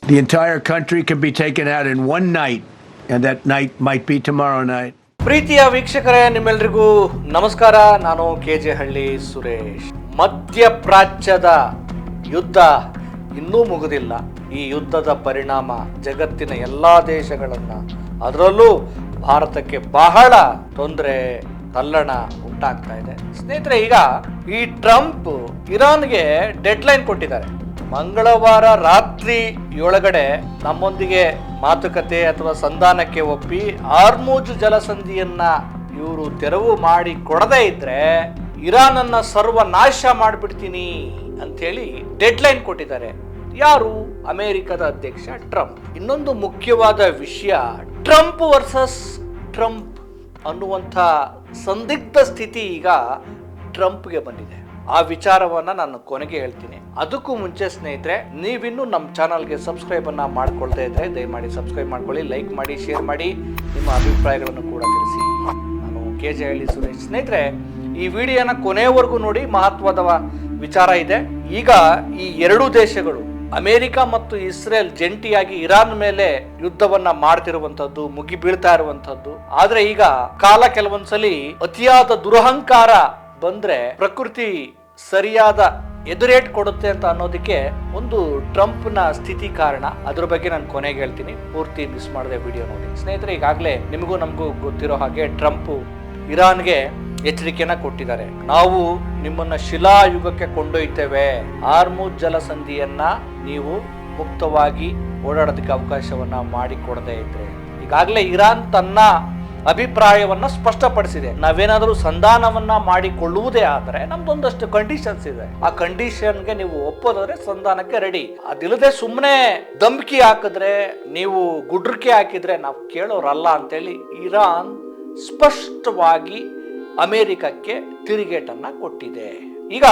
The entire country can be taken out in one night, and that night might be tomorrow night. ಪ್ರೀತಿಯ ವೀಕ್ಷಕರೇ, ನಿಮ್ಮೆಲ್ರಿಗೂ ನಮಸ್ಕಾರ. ನಾನು KJ ಹಳ್ಳಿ ಸುರೇಶ್. ಮಧ್ಯಪ್ರಾಚ್ಯದ ಯುದ್ಧ ಇನ್ನೂ ಮುಗಿದಿಲ್ಲ. ಈ ಯುದ್ಧದ ಪರಿಣಾಮ ಜಗತ್ತಿನ ಎಲ್ಲ ದೇಶಗಳನ್ನು, ಅದರಲ್ಲೂ ಭಾರತಕ್ಕೆ ಬಹಳ ತೊಂದರೆ, ತಲ್ಲಣ ಉಂಟಾಗ್ತಾ ಇದೆ. ಸ್ನೇಹಿತರೆ, ಈಗ ಈ ಟ್ರಂಪ್ ಇರಾನ್ಗೆ ಡೆಡ್ಲೈನ್ ಕೊಟ್ಟಿದ್ದಾರೆ. ಮಂಗಳವಾರ ರಾತ್ರಿ ಒಳಗಡೆ ನಮ್ಮೊಂದಿಗೆ ಮಾತುಕತೆ ಅಥವಾ ಸಂಧಾನಕ್ಕೆ ಒಪ್ಪಿ ಹಾರ್ಮುಜ್ ಜಲಸಂಧಿಯನ್ನ ಇವರು ತೆರವು ಮಾಡಿ ಕೊಡದೇ ಇದ್ರೆ ಇರಾನ್ ಅನ್ನ ಸರ್ವನಾಶ ಮಾಡಿಬಿಡ್ತೀನಿ ಅಂತೇಳಿ ಡೆಡ್ಲೈನ್ ಕೊಟ್ಟಿದ್ದಾರೆ. ಯಾರು? ಅಮೆರಿಕದ ಅಧ್ಯಕ್ಷ ಟ್ರಂಪ್. ಇನ್ನೊಂದು ಮುಖ್ಯವಾದ ವಿಷಯ, ಟ್ರಂಪ್ ವರ್ಸಸ್ ಟ್ರಂಪ್ ಅನ್ನುವಂಥ ಸಂದಿಗ್ಧ ಸ್ಥಿತಿ ಈಗ ಟ್ರಂಪ್ಗೆ ಬಂದಿದೆ. ಆ ವಿಚಾರವನ್ನ ನಾನು ಕೊನೆಗೆ ಹೇಳ್ತೀನಿ. ಅದಕ್ಕೂ ಮುಂಚೆ ಸ್ನೇಹಿತರೆ, ನೀವಿನ್ನೂ ನಮ್ಮ ಚಾನಲ್ಗೆ ಸಬ್ಸ್ಕ್ರೈಬ್ ಅನ್ನ ಮಾಡ್ಕೊಳ್ತಾ ಇದ್ರೆ ದಯಮಾಡಿ ಸಬ್ಸ್ಕ್ರೈಬ್ ಮಾಡ್ಕೊಳ್ಳಿ, ಲೈಕ್ ಮಾಡಿ, ಶೇರ್ ಮಾಡಿ, ನಿಮ್ಮ ಅಭಿಪ್ರಾಯಗಳನ್ನು ಕೂಡ ತಿಳಿಸಿ. ನಾನು KJ ಹಳ್ಳಿ ಸುರೇಶ್. ಸ್ನೇಹಿತರೆ, ಈ ವಿಡಿಯೋನ ಕೊನೆಯವರೆಗೂ ನೋಡಿ, ಮಹತ್ವದ ವಿಚಾರ ಇದೆ. ಈಗ ಈ ಎರಡೂ ದೇಶಗಳು, ಅಮೆರಿಕ ಮತ್ತು ಇಸ್ರೇಲ್, ಜಂಟಿಯಾಗಿ ಇರಾನ್ ಮೇಲೆ ಯುದ್ಧವನ್ನ ಮಾಡ್ತಿರುವಂತದ್ದು, ಮುಗಿ ಬೀಳ್ತಾ ಇರುವಂತದ್ದು. ಆದ್ರೆ ಈಗ ಕಾಲ ಕೆಲವೊಂದ್ಸಲಿ ಅತಿಯಾದ ದುರಹಂಕಾರ ಬಂದ್ರೆ ಪ್ರಕೃತಿ ಸರಿಯಾದ ಎದುರೇಟ್ ಕೊಡುತ್ತೆ ಅಂತ ಅನ್ನೋದಕ್ಕೆ ಒಂದು ಟ್ರಂಪ್ನ ಸ್ಥಿತಿ ಕಾರಣ. ಅದ್ರ ಬಗ್ಗೆ ನಾನು ಕೊನೆಗೆ ಹೇಳ್ತೀನಿ, ಪೂರ್ತಿ ಮಿಸ್ ಮಾಡದೆ ವಿಡಿಯೋ ನೋಡಿ. ಸ್ನೇಹಿತರೆ, ಈಗಾಗಲೇ ನಿಮಗೂ ನಮಗೂ ಗೊತ್ತಿರೋ ಹಾಗೆ ಟ್ರಂಪ್ ಇರಾನ್ಗೆ ಎಚ್ಚರಿಕೆಯನ್ನ ಕೊಟ್ಟಿದ್ದಾರೆ. ನಾವು ನಿಮ್ಮನ್ನ ಶಿಲಾಯುಗಕ್ಕೆ ಕೊಂಡೊಯ್ತೇವೆ, ಹಾರ್ಮುಜ್ ಜಲಸಂಧಿಯನ್ನ ನೀವು ಮುಕ್ತವಾಗಿ ಓಡಾಡೋದಕ್ಕೆ ಅವಕಾಶವನ್ನ ಮಾಡಿಕೊಡದೇ ಇದ್ರೆ. ಈಗಾಗಲೇ ಇರಾನ್ ತನ್ನ ಅಭಿಪ್ರಾಯವನ್ನ ಸ್ಪಷ್ಟಪಡಿಸಿದೆ. ನಾವೇನಾದರೂ ಸಂಧಾನವನ್ನ ಮಾಡಿಕೊಳ್ಳುವುದೇ ಆದರೆ ನಮ್ದೊಂದಷ್ಟು ಕಂಡೀಷನ್ಸ್ ಇದೆ. ಆ ಕಂಡೀಷನ್ಗೆ ನೀವು ಒಪ್ಪೋದಾದ್ರೆ ಸಂಧಾನಕ್ಕೆ ರೆಡಿ. ಅದಿಲ್ಲದೆ ಸುಮ್ಮನೆ ಧಮ್ಕಿ ಹಾಕಿದ್ರೆ, ನೀವು ಗುಡ್ರಕೆ ಹಾಕಿದ್ರೆ ನಾವು ಕೇಳೋರಲ್ಲ ಅಂತೇಳಿ ಇರಾನ್ ಸ್ಪಷ್ಟವಾಗಿ ಅಮೆರಿಕಕ್ಕೆ ತಿರುಗೇಟನ್ನ ಕೊಟ್ಟಿದೆ. ಈಗ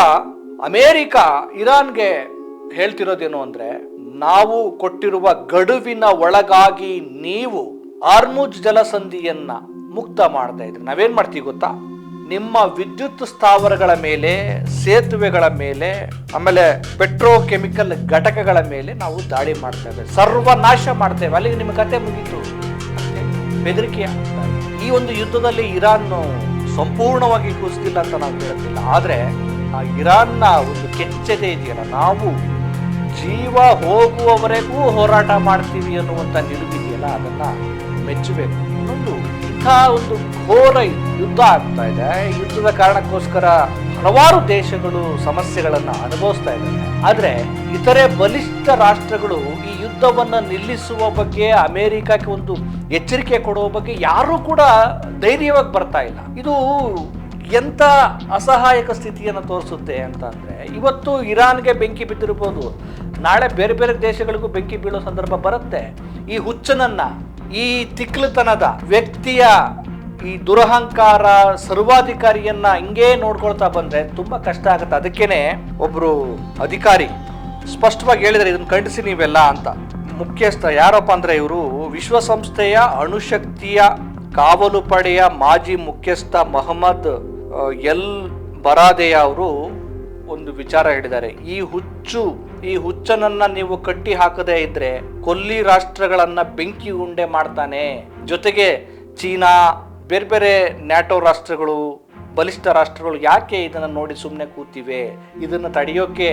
ಅಮೆರಿಕ ಇರಾನ್ಗೆ ಹೇಳ್ತಿರೋದೇನು ಅಂದ್ರೆ, ನಾವು ಕೊಟ್ಟಿರುವ ಗಡುವಿನ ಒಳಗಾಗಿ ನೀವು ಹಾರ್ಮುಜ್ ಜಲಸಂಧಿಯನ್ನ ಮುಕ್ತ ಮಾಡ್ತಾ ಇದ್ರೆ ನಾವೇನ್ ಮಾಡ್ತೀವಿ ಗೊತ್ತಾ? ನಿಮ್ಮ ವಿದ್ಯುತ್ ಸ್ಥಾವರಗಳ ಮೇಲೆ, ಸೇತುವೆಗಳ ಮೇಲೆ, ಆಮೇಲೆ ಪೆಟ್ರೋಕೆಮಿಕಲ್ ಘಟಕಗಳ ಮೇಲೆ ನಾವು ದಾಳಿ ಮಾಡ್ತೇವೆ, ಸರ್ವನಾಶ ಮಾಡ್ತೇವೆ, ಅಲ್ಲಿಗೆ ನಿಮ್ಮ ಕತೆ ಮುಗೀತು ಬೆದರಿಕೆ. ಈ ಒಂದು ಯುದ್ಧದಲ್ಲಿ ಇರಾನ್ ಸಂಪೂರ್ಣವಾಗಿ ಕುಸಿದಿಲ್ಲ ಅಂತ ನಾವು ಹೇಳುತ್ತಿಲ್ಲ. ಆದ್ರೆ ಆ ಇರಾನ್ನ ಒಂದು ಕೆಚ್ಚೆದೆ ಇದೆಯಲ್ಲ, ನಾವು ಜೀವ ಹೋಗುವವರೆಗೂ ಹೋರಾಟ ಮಾಡ್ತೀವಿ ಅನ್ನುವಂಥ ನಿಲುವಿದೆಯಲ್ಲ, ಅದನ್ನ ಮೆಚ್ಚಬೇಕು. ಇನ್ನೊಂದು, ಇಂಥ ಒಂದು ಘೋರ ಯುದ್ಧ ಆಗ್ತಾ ಇದೆ. ಯುದ್ಧದ ಕಾರಣಕ್ಕೋಸ್ಕರ ಹಲವಾರು ದೇಶಗಳು ಸಮಸ್ಯೆಗಳನ್ನ ಅನುಭವಿಸ್ತಾ ಇದ್ದಾರೆ. ಆದ್ರೆ ಇತರೆ ಬಲಿಷ್ಠ ರಾಷ್ಟ್ರಗಳು ಈ ಯುದ್ಧವನ್ನ ನಿಲ್ಲಿಸುವ ಬಗ್ಗೆ, ಅಮೆರಿಕಕ್ಕೆ ಒಂದು ಎಚ್ಚರಿಕೆ ಕೊಡುವ ಬಗ್ಗೆ ಯಾರು ಕೂಡ ಧೈರ್ಯವಾಗಿ ಬರ್ತಾ ಇಲ್ಲ. ಇದು ಎಂತ ಅಸಹಾಯಕ ಸ್ಥಿತಿಯನ್ನು ತೋರಿಸುತ್ತೆ ಅಂತ ಅಂದ್ರೆ, ಇವತ್ತು ಇರಾನ್ಗೆ ಬೆಂಕಿ ಬಿದ್ದಿರಬಹುದು, ನಾಳೆ ಬೇರೆ ಬೇರೆ ದೇಶಗಳಿಗೂ ಬೆಂಕಿ ಬೀಳೋ ಸಂದರ್ಭ ಬರುತ್ತೆ. ಈ ಹುಚ್ಚನನ್ನ, ಈ ತಿಕ್ಲತನದ ವ್ಯಕ್ತಿಯ ಈ ದುರಹಂಕಾರ, ಸರ್ವಾಧಿಕಾರಿಯನ್ನ ಹಿಂಗೇ ನೋಡ್ಕೊಳ್ತಾ ಬಂದ್ರೆ ತುಂಬಾ ಕಷ್ಟ ಆಗುತ್ತೆ. ಅದಕ್ಕೇನೆ ಒಬ್ರು ಅಧಿಕಾರಿ ಸ್ಪಷ್ಟವಾಗಿ ಹೇಳಿದ್ರೆ, ಇದನ್ನ ಖಂಡಿಸಿ ನೀವೆಲ್ಲ ಅಂತ. ಮುಖ್ಯಸ್ಥ ಯಾರಪ್ಪ ಅಂದ್ರೆ, ಇವರು ವಿಶ್ವಸಂಸ್ಥೆಯ ಅಣುಶಕ್ತಿಯ ಕಾವಲು ಪಡೆಯ ಮಾಜಿ ಮುಖ್ಯಸ್ಥ ಮೊಹಮ್ಮದ್ ಎಲ್ ಬರಾದೆಯ ಅವರು ಒಂದು ವಿಚಾರ ಹೇಳಿದ್ದಾರೆ. ಈ ಹುಚ್ಚನನ್ನ ನೀವು ಕಟ್ಟಿ ಹಾಕದೇ ಇದ್ರೆ ಕೊಲ್ಲಿ ರಾಷ್ಟ್ರಗಳನ್ನ ಬೆಂಕಿ ಉಂಡೆ ಮಾಡ್ತಾನೆ. ಜೊತೆಗೆ ಚೀನಾ, ಬೇರೆ ಬೇರೆ ನ್ಯಾಟೋ ರಾಷ್ಟ್ರಗಳು, ಬಲಿಷ್ಠ ರಾಷ್ಟ್ರಗಳು ಯಾಕೆ ಇದನ್ನ ನೋಡಿ ಸುಮ್ಮನೆ ಕೂತಿವೆ? ಇದನ್ನ ತಡೆಯೋಕೆ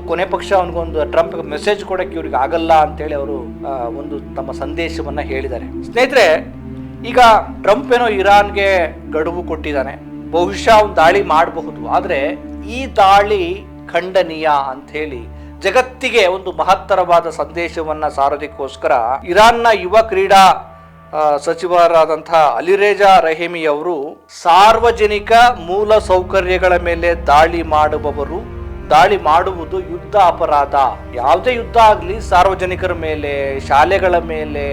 ಕೊನೆ ಪಕ್ಷ ಅವನಿಗೊಂದು ಟ್ರಂಪ್ ಮೆಸೇಜ್ ಕೊಡಕ್ಕೆ ಇವ್ರಿಗೆ ಆಗಲ್ಲ ಅಂತೇಳಿ ಅವರು ಒಂದು ತಮ್ಮ ಸಂದೇಶವನ್ನ ಹೇಳಿದ್ದಾರೆ. ಸ್ನೇಹಿತರೆ, ಈಗ ಟ್ರಂಪ್ ಏನೋ ಇರಾನ್ಗೆ ಗಡುವು ಕೊಟ್ಟಿದ್ದಾನೆ, ಬಹುಶಃ ಒಂದು ದಾಳಿ ಮಾಡಬಹುದು. ಆದ್ರೆ ಈ ದಾಳಿ ಖಂಡನೀಯ ಅಂತ ಹೇಳಿ ಜಗತ್ತಿಗೆ ಒಂದು ಮಹತ್ತರವಾದ ಸಂದೇಶವನ್ನ ಸಾರೋದಕ್ಕೋಸ್ಕರ ಇರಾನ್ನ ಯುವ ಕ್ರೀಡಾ ಸಚಿವರಾದಂತಹ ಅಲಿರೇಜಾ ರಹೀಮಿ ಅವರು, ಸಾರ್ವಜನಿಕ ಮೂಲ ಸೌಕರ್ಯಗಳ ಮೇಲೆ ದಾಳಿ ಮಾಡುವುದು ಯುದ್ಧ ಅಪರಾಧ. ಯಾವುದೇ ಯುದ್ಧ ಆಗಲಿ, ಸಾರ್ವಜನಿಕರ ಮೇಲೆ, ಶಾಲೆಗಳ ಮೇಲೆ,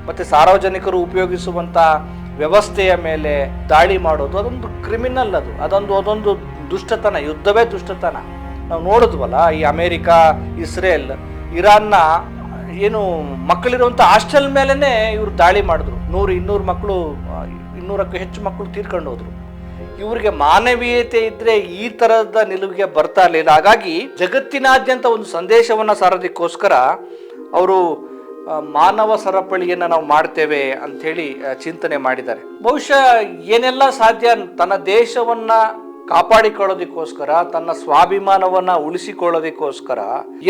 ಮತ್ತೆ ಸಾರ್ವಜನಿಕರು ಉಪಯೋಗಿಸುವಂತ ವ್ಯವಸ್ಥೆಯ ಮೇಲೆ ದಾಳಿ ಮಾಡೋದು ಅದೊಂದು ಕ್ರಿಮಿನಲ್. ಅದೊಂದು ದುಷ್ಟತನ. ಯುದ್ಧವೇ ದುಷ್ಟತನ. ನಾವು ನೋಡಿದ್ವಲ್ಲ, ಈ ಅಮೆರಿಕ, ಇಸ್ರೇಲ್, ಇರಾನ್ನ ಏನು ಮಕ್ಕಳಿರುವಂಥ ಹಾಸ್ಟೆಲ್ ಮೇಲೆನೆ ಇವರು ದಾಳಿ ಮಾಡಿದ್ರು. 100-200 ಮಕ್ಕಳು, 200ಕ್ಕೂ ಹೆಚ್ಚು ಮಕ್ಕಳು ತೀರ್ಕೊಂಡು ಹೋದ್ರು. ಇವರಿಗೆ ಮಾನವೀಯತೆ ಇದ್ರೆ ಈ ತರದ ನಿಲುವಿಗೆ ಬರ್ತಾ ಇರಲಿಲ್ಲ. ಹಾಗಾಗಿ ಜಗತ್ತಿನಾದ್ಯಂತ ಒಂದು ಸಂದೇಶವನ್ನ ಸಾರೋದಕ್ಕೋಸ್ಕರ ಅವರು ಮಾನವ ಸರಪಳಿಯನ್ನು ನಾವು ಮಾಡ್ತೇವೆ ಅಂಥೇಳಿ ಚಿಂತನೆ ಮಾಡಿದ್ದಾರೆ. ಬಹುಶಃ ಏನೆಲ್ಲ ಸಾಧ್ಯ ತನ್ನ ದೇಶವನ್ನ ಕಾಪಾಡಿಕೊಳ್ಳೋದಕ್ಕೋಸ್ಕರ, ತನ್ನ ಸ್ವಾಭಿಮಾನವನ್ನ ಉಳಿಸಿಕೊಳ್ಳೋದಕ್ಕೋಸ್ಕರ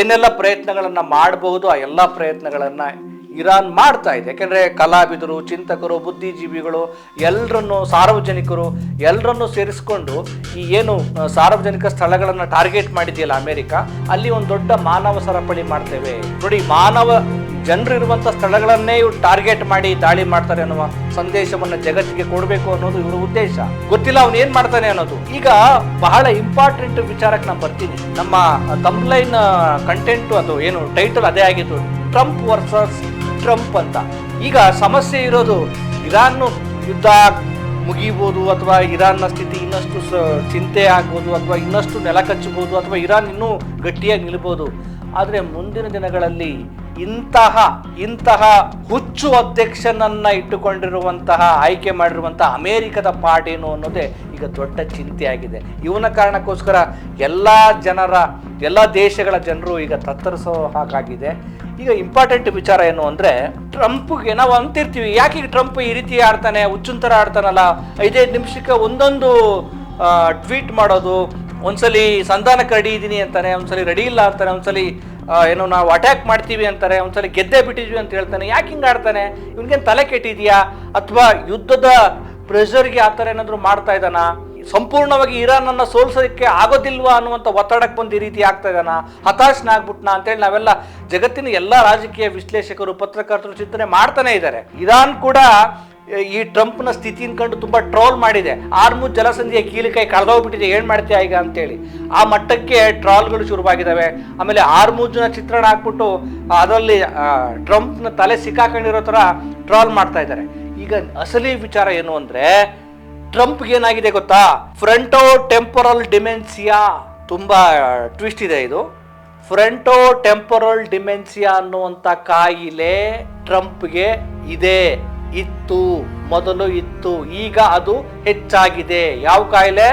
ಏನೆಲ್ಲ ಪ್ರಯತ್ನಗಳನ್ನ ಮಾಡಬಹುದು, ಆ ಎಲ್ಲ ಪ್ರಯತ್ನಗಳನ್ನ ಇರಾನ್ ಮಾಡ್ತಾ ಇದೆ. ಯಾಕೆಂದ್ರೆ ಕಲಾವಿದರು, ಚಿಂತಕರು, ಬುದ್ಧಿಜೀವಿಗಳು ಎಲ್ಲರನ್ನು, ಸಾರ್ವಜನಿಕರು ಎಲ್ಲರನ್ನು ಸೇರಿಸಿಕೊಂಡು ಈ ಏನು ಸಾರ್ವಜನಿಕ ಸ್ಥಳಗಳನ್ನು ಟಾರ್ಗೆಟ್ ಮಾಡಿದೆಯಲ್ಲ ಅಮೆರಿಕ, ಅಲ್ಲಿ ಒಂದು ದೊಡ್ಡ ಮಾನವ ಸರಪಳಿ ಮಾಡ್ತೇವೆ ನೋಡಿ. ಮಾನವ ಜನರಿರುವಂಥ ಸ್ಥಳಗಳನ್ನೇ ಇವ್ರು ಟಾರ್ಗೆಟ್ ಮಾಡಿ ದಾಳಿ ಮಾಡ್ತಾರೆ ಅನ್ನುವ ಸಂದೇಶವನ್ನು ಜಗತ್ತಿಗೆ ಕೊಡಬೇಕು ಅನ್ನೋದು ಇವರ ಉದ್ದೇಶ. ಗೊತ್ತಿಲ್ಲ ಅವನು ಏನ್ ಮಾಡ್ತಾನೆ ಅನ್ನೋದು. ಈಗ ಬಹಳ ಇಂಪಾರ್ಟೆಂಟ್ ವಿಚಾರಕ್ಕೆ ನಾನು ಬರ್ತೀನಿ. ನಮ್ಮ ತಮ್ಲೈನ್ ಕಂಟೆಂಟ್ ಅದು ಏನು ಟೈಟಲ್ ಅದೇ ಆಗಿತ್ತು, ಟ್ರಂಪ್ ವರ್ಸಸ್ ಟ್ರಂಪ್ ಅಂತ. ಈಗ ಸಮಸ್ಯೆ ಇರೋದು ಇರಾನ್ ಯುದ್ಧ ಮುಗಿಬೋದು, ಅಥವಾ ಇರಾನ್ನ ಸ್ಥಿತಿ ಇನ್ನಷ್ಟು ಚಿಂತೆ ಆಗ್ಬೋದು, ಅಥವಾ ಇನ್ನಷ್ಟು ನೆಲ ಕಚ್ಚಬಹುದು, ಅಥವಾ ಇರಾನ್ ಇನ್ನೂ ಗಟ್ಟಿಯಾಗಿ ನಿಲ್ಬೋದು. ಆದರೆ ಮುಂದಿನ ದಿನಗಳಲ್ಲಿ ಇಂತಹ ಹುಚ್ಚು ಅಧ್ಯಕ್ಷನನ್ನ ಇಟ್ಟುಕೊಂಡಿರುವಂತಹ, ಆಯ್ಕೆ ಮಾಡಿರುವಂತಹ ಅಮೆರಿಕದ ಪಾರ್ಟೇನು ಅನ್ನೋದೇ ಈಗ ದೊಡ್ಡ ಚಿಂತೆ ಆಗಿದೆ. ಇವನ ಕಾರಣಕ್ಕೋಸ್ಕರ ಎಲ್ಲ ದೇಶಗಳ ಜನರು ಈಗ ತತ್ತರಿಸೋ ಹಾಗಾಗಿದೆ. ಈಗ ಇಂಪಾರ್ಟೆಂಟ್ ವಿಚಾರ ಏನು ಅಂದ್ರೆ, ಟ್ರಂಪ್ಗೆ ನಾವು ಅಂತಿರ್ತೀವಿ, ಯಾಕೆ ಟ್ರಂಪ್ ಈ ರೀತಿ ಆಡ್ತಾನೆ, ಹುಚ್ಚುಂತರ ಆಡ್ತಾನಲ್ಲ, 5-5 ನಿಮಿಷಕ್ಕೆ ಒಂದೊಂದು ಟ್ವೀಟ್ ಮಾಡೋದು, ಒಂದ್ಸಲಿ ಸಂಧಾನಕ್ಕೆ ರೆಡಿ ಇದ್ದೀನಿ ಅಂತಾನೆ, ಒಂದ್ಸಲಿ ರೆಡಿ ಇಲ್ಲ ಅಂತಾನೆ, ಒಂದ್ಸಲಿ ಏನೋ ನಾವು ಅಟ್ಯಾಕ್ ಮಾಡ್ತೀವಿ ಅಂತಾರೆ, ಒಂದ್ಸಲಿ ಗೆದ್ದೇ ಬಿಟ್ಟಿದ್ವಿ ಅಂತ ಹೇಳ್ತಾನೆ. ಯಾಕೆ ಹಿಂಗೆ ಆಡ್ತಾನೆ? ಇವನಿಗೇನು ತಲೆ ಕೆಟ್ಟಿದೆಯಾ, ಅಥವಾ ಯುದ್ಧದ ಪ್ರೆಷರ್ಗೆ ಆ ಥರ ಏನಾದರೂ ಮಾಡ್ತಾ ಇದ್ದಾನ? ಸಂಪೂರ್ಣವಾಗಿ ಇರಾನ್ ಅನ್ನ ಸೋಲ್ಸೋದಕ್ಕೆ ಆಗೋದಿಲ್ವಾ ಅನ್ನುವಂಥ ಒತ್ತಡಕ್ಕೆ ಬಂದು ಈ ರೀತಿ ಆಗ್ತಾ ಇದ್ದಾನ, ಹತಾಶನಾಗ್ಬಿಟ್ನಾ ಅಂತೇಳಿ ನಾವೆಲ್ಲ ಜಗತ್ತಿನ ಎಲ್ಲ ರಾಜಕೀಯ ವಿಶ್ಲೇಷಕರು, ಪತ್ರಕರ್ತರು ಚಿಂತನೆ ಮಾಡ್ತಾನೆ ಇದ್ದಾರೆ. ಇರಾನ್ ಕೂಡ ಈ ಟ್ರಂಪ್ನ ಸ್ಥಿತಿನ ಕಂಡು ತುಂಬಾ ಟ್ರೋಲ್ ಮಾಡಿದೆ. ಆರ್ಮುಜ್ ಜಲಸಂಧಿಯ ಕೀಲಿಕೈ ಕಳೆದೋಗ್ಬಿಟ್ಟಿದೆ, ಏನ್ ಮಾಡ್ತೀಯ ಈಗ ಅಂತೇಳಿ ಆ ಮಟ್ಟಕ್ಕೆ ಟ್ರಾಲ್ಗಳು ಶುರುವಾಗಿದ್ದಾವೆ. ಆಮೇಲೆ ಆರ್ಮುಜ್ನ ಚಿತ್ರಣ ಹಾಕ್ಬಿಟ್ಟು ಅದರಲ್ಲಿ ಟ್ರಂಪ್ನ ತಲೆ ಸಿಕ್ಕಾಕೊಂಡಿರೋ ತರ ಟ್ರಾಲ್ ಮಾಡ್ತಾ ಇದ್ದಾರೆ. ಈಗ ಅಸಲಿ ವಿಚಾರ ಏನು ಅಂದ್ರೆ, ಟ್ರಂಪ್ಗೆ ಏನಾಗಿದೆ ಗೊತ್ತಾ? ಫ್ರಂಟೋ ಟೆಂಪೊರಲ್ ಡಿಮೆನ್ಸಿಯಾ. ತುಂಬಾ ಟ್ವಿಸ್ಟ್ ಇದೆ ಇದು. ಫ್ರಂಟೋ ಟೆಂಪೊರಲ್ ಡಿಮೆನ್ಸಿಯಾ ಅನ್ನುವಂಥ ಕಾಯಿಲೆ ಟ್ರಂಪ್ಗೆ ಮೊದಲು ಇತ್ತು, ಈಗ ಅದು ಹೆಚ್ಚಾಗಿದೆ. ಯಾವ ಕಾಯಿಲೆ?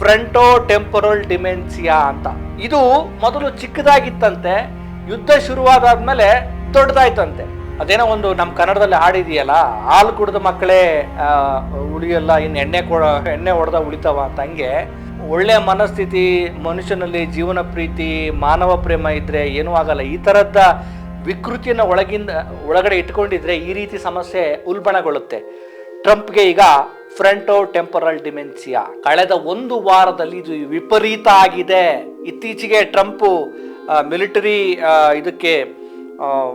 ಫ್ರಂಟೋ ಟೆಂಪೊರಲ್ ಡಿಮೆನ್ಸಿಯಾ ಅಂತ. ಇದು ಮೊದಲು ಚಿಕ್ಕದಾಗಿತ್ತಂತೆ, ಯುದ್ಧ ಶುರುವಾದಾದ್ಮೇಲೆ ದೊಡ್ಡದಾಯ್ತಂತೆ. ಅದೇನೋ ಒಂದು ನಮ್ಮ ಕನ್ನಡದಲ್ಲಿ ಹಾಡಿದೆಯಲ್ಲ, ಹಾಲು ಕುಡಿದ ಮಕ್ಕಳೇ ಉಳಿಯಲ್ಲ, ಇನ್ನು ಎಣ್ಣೆ ಹೊಡೆದ ಉಳಿತಾವ ಅಂತ. ಹಂಗೆ ಒಳ್ಳೆ ಮನಸ್ಥಿತಿ, ಮನುಷ್ಯನಲ್ಲಿ ಜೀವನ ಪ್ರೀತಿ, ಮಾನವ ಪ್ರೇಮ ಇದ್ರೆ ಏನೂ ಆಗಲ್ಲ. ಈ ಥರದ ವಿಕೃತಿಯನ್ನು ಒಳಗಡೆ ಇಟ್ಕೊಂಡಿದ್ರೆ ಈ ರೀತಿ ಸಮಸ್ಯೆ ಉಲ್ಬಣಗೊಳ್ಳುತ್ತೆ. ಟ್ರಂಪ್ಗೆ ಈಗ ಫ್ರಂಟೋ ಟೆಂಪೊರಲ್ ಡಿಮೆನ್ಸಿಯಾ ಕಳೆದ 1 ವಾರದಲ್ಲಿ ಇದು ವಿಪರೀತ ಆಗಿದೆ. ಇತ್ತೀಚೆಗೆ ಟ್ರಂಪ್ ಮಿಲಿಟರಿ ಇದಕ್ಕೆ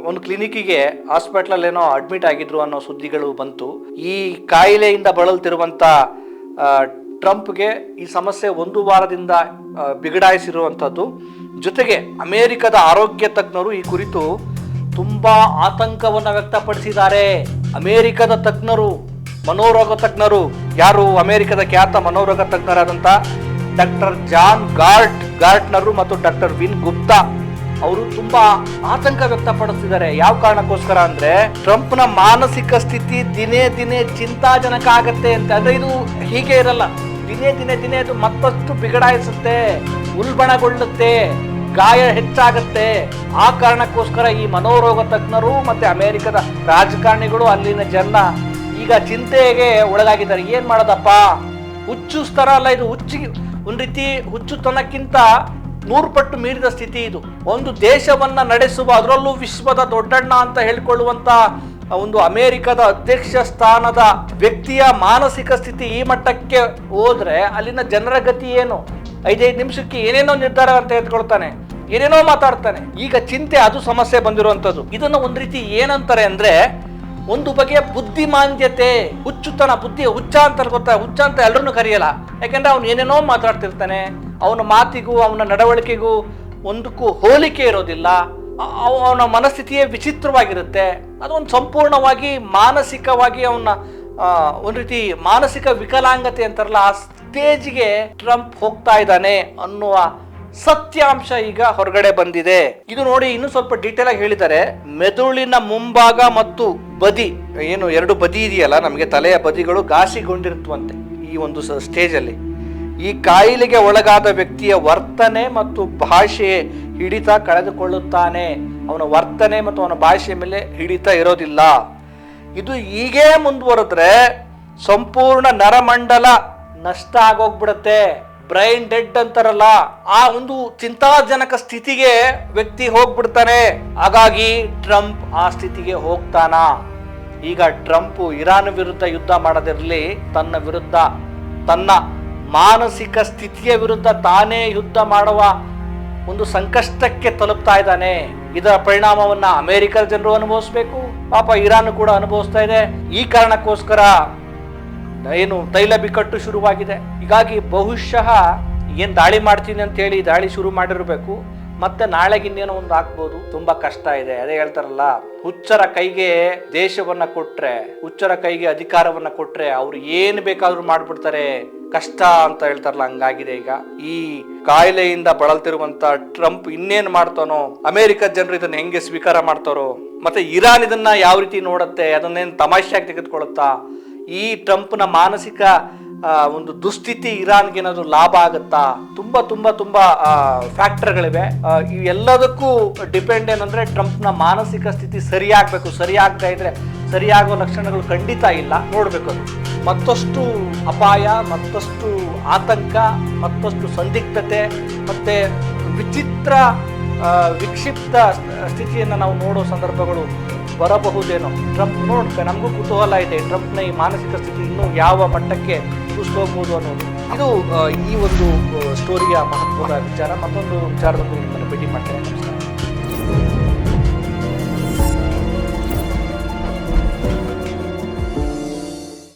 ಒಂದು ಕ್ಲಿನಿಕ್ಕಿಗೆ ಹಾಸ್ಪಿಟಲ್ ಏನೋ ಅಡ್ಮಿಟ್ ಆಗಿದ್ರು ಅನ್ನೋ ಸುದ್ದಿಗಳು ಬಂತು. ಈ ಕಾಯಿಲೆಯಿಂದ ಬಳಲ್ತಿರುವಂತ ಟ್ರಂಪ್ಗೆ ಈ ಸಮಸ್ಯೆ 1 ವಾರದಿಂದ ಬಿಗಡಾಯಿಸಿರುವಂಥದ್ದು. ಜೊತೆಗೆ ಅಮೆರಿಕದ ಆರೋಗ್ಯ ತಜ್ಞರು ಈ ಕುರಿತು ತುಂಬಾ ಆತಂಕವನ್ನು ವ್ಯಕ್ತಪಡಿಸಿದ್ದಾರೆ. ಅಮೆರಿಕದ ತಜ್ಞರು, ಮನೋರೋಗ ತಜ್ಞರು, ಯಾರು? ಅಮೆರಿಕದ ಖ್ಯಾತ ಮನೋರೋಗ ತಜ್ಞರಾದಂಥ ಡಾಕ್ಟರ್ ಜಾನ್ ಗಾರ್ಟ್ನರು ಮತ್ತು ಡಾಕ್ಟರ್ ವಿನ್ ಗುಪ್ತಾ ಅವರು ತುಂಬಾ ಆತಂಕ ವ್ಯಕ್ತಪಡಿಸಿದ್ದಾರೆ. ಯಾವ ಕಾರಣಕ್ಕೋಸ್ಕರ ಅಂದ್ರೆ, ಟ್ರಂಪ್ನ ಮಾನಸಿಕ ಸ್ಥಿತಿ ದಿನೇ ದಿನೇ ಚಿಂತಾಜನಕ ಆಗತ್ತೆ ಅಂತ. ಅಂದ್ರೆ ಇದು ಹೀಗೆ ಇರಲ್ಲ, ದಿನೇ ಅದು ಮತ್ತಷ್ಟು ಬಿಗಡಾಯಿಸುತ್ತೆ, ಉಲ್ಬಣಗೊಳ್ಳುತ್ತೆ, ಗಾಯ ಹೆಚ್ಚಾಗತ್ತೆ. ಆ ಕಾರಣಕ್ಕೋಸ್ಕರ ಈ ಮನೋರೋಗ ತಜ್ಞರು ಮತ್ತೆ ಅಮೆರಿಕದ ರಾಜಕಾರಣಿಗಳು, ಅಲ್ಲಿನ ಜನ ಈಗ ಚಿಂತೆಗೆ ಒಳಗಾಗಿದ್ದಾರೆ. ಏನ್ ಮಾಡೋದಪ್ಪ, ಹುಚ್ಚುಸ್ತರ ಅಲ್ಲ ಇದು, ಒಂದ್ ರೀತಿ ಹುಚ್ಚುತನಕ್ಕಿಂತ 100 ಪಟ್ಟು ಮೀರಿದ ಸ್ಥಿತಿ ಇದು. ಒಂದು ದೇಶವನ್ನ ನಡೆಸುವ, ಅದರಲ್ಲೂ ವಿಶ್ವದ ದೊಡ್ಡಣ್ಣ ಅಂತ ಹೇಳ್ಕೊಳ್ಳುವಂತ ಒಂದು ಅಮೆರಿಕದ ಅಧ್ಯಕ್ಷ ಸ್ಥಾನದ ವ್ಯಕ್ತಿಯ ಮಾನಸಿಕ ಸ್ಥಿತಿ ಈ ಮಟ್ಟಕ್ಕೆ ಹೋದ್ರೆ ಅಲ್ಲಿನ ಜನರ ಗತಿ ಏನು? 5-5 ನಿಮಿಷಕ್ಕೆ ಏನೇನೋ ನಿರ್ಧಾರ ಅಂತ ಎತ್ಕೊಳ್ತಾನೆ, ಏನೇನೋ ಮಾತಾಡ್ತಾನೆ. ಈಗ ಚಿಂತೆ, ಅದು ಸಮಸ್ಯೆ ಬಂದಿರುವಂತದ್ದು. ಇದನ್ನ ಒಂದ್ ರೀತಿ ಏನಂತಾರೆ ಅಂದ್ರೆ, ಒಂದು ಬಗೆಯ ಬುದ್ಧಿಮಾಂದ್ಯತೆ, ಹುಚ್ಚುತನ. ಹುಚ್ಚ ಅಂತ ಗೊತ್ತಾ? ಹುಚ್ಚ ಅಂತ ಎಲ್ಲರನ್ನು ಕರೆಯಲ್ಲ, ಯಾಕೆಂದ್ರೆ ಅವನು ಏನೇನೋ ಮಾತಾಡ್ತಿರ್ತಾನೆ. ಅವನ ಮಾತಿಗೂ ಅವನ ನಡವಳಿಕೆಗೂ ಒಂದಕ್ಕೂ ಹೋಲಿಕೆ ಇರೋದಿಲ್ಲ. ಅವನ ಮನಸ್ಥಿತಿಯೇ ವಿಚಿತ್ರವಾಗಿರುತ್ತೆ. ಅದೊಂದು ಸಂಪೂರ್ಣವಾಗಿ ಮಾನಸಿಕವಾಗಿ ಅವನ ಒಂದ್ ರೀತಿ ಮಾನಸಿಕ ವಿಕಲಾಂಗತೆ ಅಂತಾರಲ್ಲ, ಆ ಸ್ಟೇಜ್ಗೆ ಟ್ರಂಪ್ ಹೋಗ್ತಾ ಇದ್ದಾನೆ ಅನ್ನುವ ಸತ್ಯಾಂಶ ಈಗ ಹೊರಗಡೆ ಬಂದಿದೆ. ಇದು ನೋಡಿ, ಇನ್ನು ಸ್ವಲ್ಪ ಡೀಟೇಲ್ ಆಗಿ ಹೇಳಿದ್ದಾರೆ. ಮೆದುಳಿನ ಮುಂಭಾಗ ಮತ್ತು ಬದಿ, ಏನು 2 ಬದಿ ಇದೆಯಲ್ಲ ನಮಗೆ, ತಲೆಯ ಬದಿಗಳು ಘಾಸಿಗೊಂಡಿರುತ್ತವಂತೆ ಈ ಒಂದು ಸ್ಟೇಜ್ ಅಲ್ಲಿ. ಈ ಕಾಯಿಲೆಗೆ ಒಳಗಾದ ವ್ಯಕ್ತಿಯ ವರ್ತನೆ ಮತ್ತು ಭಾಷೆ ಹಿಡಿತ ಕಳೆದುಕೊಳ್ಳುತ್ತಾನೆ. ಅವನ ವರ್ತನೆ ಮತ್ತು ಅವನ ಭಾಷೆಯ ಮೇಲೆ ಹಿಡಿತ ಇರೋದಿಲ್ಲ. ಇದು ಹೀಗೇ ಮುಂದುವರೆದ್ರೆ ಸಂಪೂರ್ಣ ನರಮಂಡಲ ನಷ್ಟ ಆಗೋಗ್ಬಿಡತ್ತೆ. ಬ್ರೈನ್ ಡೆಡ್ ಅಂತಾರಲ್ಲ, ಆ ಒಂದು ಚಿಂತಾಜನಕ ಸ್ಥಿತಿಗೆ ವ್ಯಕ್ತಿ ಹೋಗ್ಬಿಡ್ತಾನೆ. ಹಾಗಾಗಿ ಟ್ರಂಪ್ ಆ ಸ್ಥಿತಿಗೆ ಹೋಗ್ತಾನ. ಈಗ ಟ್ರಂಪ್ ಇರಾನ್ ವಿರುದ್ಧ ಯುದ್ಧ ಮಾಡದಿರಲಿ, ತನ್ನ ವಿರುದ್ಧ, ತನ್ನ ಮಾನಸಿಕ ಸ್ಥಿತಿಯ ವಿರುದ್ಧ ತಾನೇ ಯುದ್ಧ ಮಾಡುವ ಒಂದು ಸಂಕಷ್ಟಕ್ಕೆ ತಲುಪ್ತಾ ಇದ್ದಾನೆ. ಇದರ ಪರಿಣಾಮವನ್ನ ಅಮೆರಿಕದ ಜನರು ಅನುಭವಿಸ್ಬೇಕು, ಪಾಪ ಇರಾನ್ ಕೂಡ ಅನುಭವಿಸ್ತಾ ಇದೆ. ಈ ಕಾರಣಕ್ಕೋಸ್ಕರ ಏನು ತೈಲ ಬಿಕ್ಕಟ್ಟು ಶುರುವಾಗಿದೆ. ಹೀಗಾಗಿ ಬಹುಶಃ ಏನ್ ದಾಳಿ ಮಾಡ್ತೀನಿ ಅಂತ ಹೇಳಿ ದಾಳಿ ಶುರು ಮಾಡಿರ್ಬೇಕು, ಮತ್ತೆ ನಾಳೆಗೆ ಇನ್ನೇನೋ ಒಂದು ಹಾಕ್ಬೋದು. ತುಂಬಾ ಕಷ್ಟ ಇದೆ. ಅದೇ ಹೇಳ್ತಾರಲ್ಲ, ಹುಚ್ಚರ ಕೈಗೆ ದೇಶವನ್ನ ಕೊಟ್ರೆ, ಹುಚ್ಚರ ಕೈಗೆ ಅಧಿಕಾರವನ್ನ ಕೊಟ್ರೆ ಅವ್ರು ಏನ್ ಬೇಕಾದ್ರೂ ಮಾಡ್ಬಿಡ್ತಾರೆ, ಕಷ್ಟ ಅಂತ ಹೇಳ್ತಾರಲ್ಲ, ಹಂಗಾಗಿದೆ. ಈಗ ಈ ಕಾಯಿಲೆಯಿಂದ ಬಳಲ್ತಿರುವಂತ ಟ್ರಂಪ್ ಇನ್ನೇನ್ ಮಾಡ್ತಾನೋ, ಅಮೆರಿಕದ ಜನರು ಇದನ್ನ ಹೆಂಗೆ ಸ್ವೀಕಾರ ಮಾಡ್ತಾರೋ, ಮತ್ತೆ ಇರಾನ್ ಇದನ್ನ ಯಾವ ರೀತಿ ನೋಡುತ್ತೆ, ಅದನ್ನೇನು ತಮಾಷೆಯಾಗಿ ತೆಗೆದುಕೊಳ್ಳುತ್ತಾ, ಈ ಟ್ರಂಪ್ನ ಮಾನಸಿಕ ಒಂದು ದುಸ್ಥಿತಿ ಇರಾನ್ಗೆ ಏನಾದ್ರು ಲಾಭ ಆಗುತ್ತಾ, ತುಂಬಾ ತುಂಬಾ ತುಂಬಾ ಫ್ಯಾಕ್ಟರ್ಗಳಿವೆ. ಇವೆಲ್ಲದಕ್ಕೂ ಡಿಪೆಂಡ್ ಏನಂದ್ರೆ ಟ್ರಂಪ್ನ ಮಾನಸಿಕ ಸ್ಥಿತಿ ಸರಿಯಾಗಬೇಕು. ಸರಿಯಾಗ್ತಾ ಇದ್ರೆ, ಸರಿಯಾಗುವ ಲಕ್ಷಣಗಳು ಖಂಡಿತ ಇಲ್ಲ, ನೋಡ್ಬೇಕು. ಅದು ಮತ್ತಷ್ಟು ಅಪಾಯ, ಮತ್ತಷ್ಟು ಆತಂಕ, ಮತ್ತಷ್ಟು ಸಂದಿಗ್ಧತೆ, ಮತ್ತೆ ವಿಚಿತ್ರ ವಿಕ್ಷಿಪ್ತ ಸ್ಥಿತಿಯನ್ನು ನಾವು ನೋಡೋ ಸಂದರ್ಭಗಳು ಬರಬಹುದೇನೋ. ಟ್ರಂಪ್ ನಮಗೂ ಕುತೂಹಲ ಇದೆ, ಟ್ರಂಪ್ನ ಈ ಮಾನಸಿಕ ಸ್ಥಿತಿ ಇನ್ನೂ ಯಾವ ಮಟ್ಟಕ್ಕೆ ಕುಸಿದೋಗ್ಬೋದು ಅನ್ನೋದು. ಇದು ಈ ಒಂದು ಸ್ಟೋರಿಯ ಮಹತ್ವದ ವಿಚಾರ. ಮತ್ತೊಂದು ವಿಚಾರದಲ್ಲಿ ನಿಮ್ಮನ್ನು ಭೇಟಿ ಮಾಡ್ತೇನೆ. ನಮಸ್ಕಾರ.